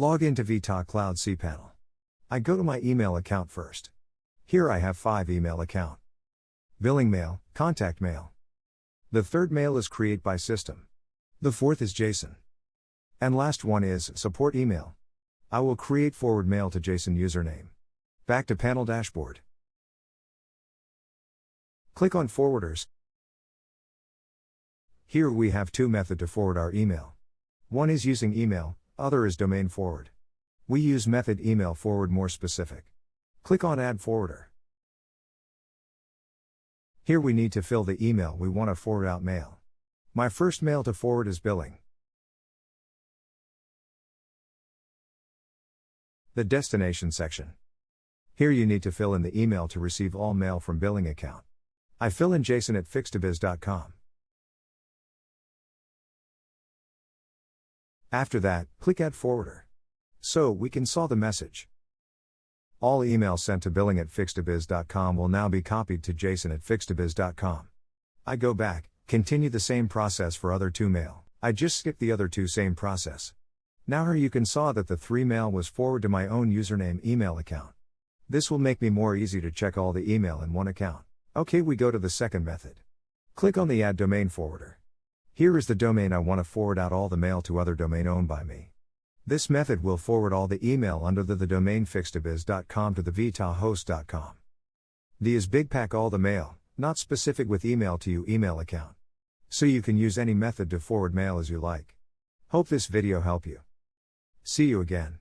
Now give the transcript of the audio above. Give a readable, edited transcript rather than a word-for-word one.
Log into VTA Cloud cPanel. I go to my email account first. Here I have 5 email account. Billing mail, contact mail. The third mail is create by system. The fourth is JSON. And last one is support email. I will create forward mail to JSON username. Back to panel dashboard. Click on forwarders. Here we have 2 methods to forward our email. One is using email, other is domain forward. We use method email forward more specific. Click on add forwarder. Here we need to fill the email we want to forward out mail. My first mail to forward is billing. The destination section. Here you need to fill in the email to receive all mail from billing account. I fill in jason@fixtobiz.com. After that, click add forwarder. So we can saw the message. All emails sent to billing@fixtobiz.com will now be copied to jason@fixtobiz.com. I go back, continue the same process for other 2 mail. I just skipped the other 2 same process. Now here you can saw that the 3 mail was forward to my own username email account. This will make me more easy to check all the email in one account. Okay, we go to the second method. Click on the add domain forwarder. Here is the domain I want to forward out all the mail to other domain owned by me. This method will forward all the email under the domain fixtobiz.com to the vtahost.com. The is big pack all the mail, not specific with email to you email account. So you can use any method to forward mail as you like. Hope this video help you. See you again.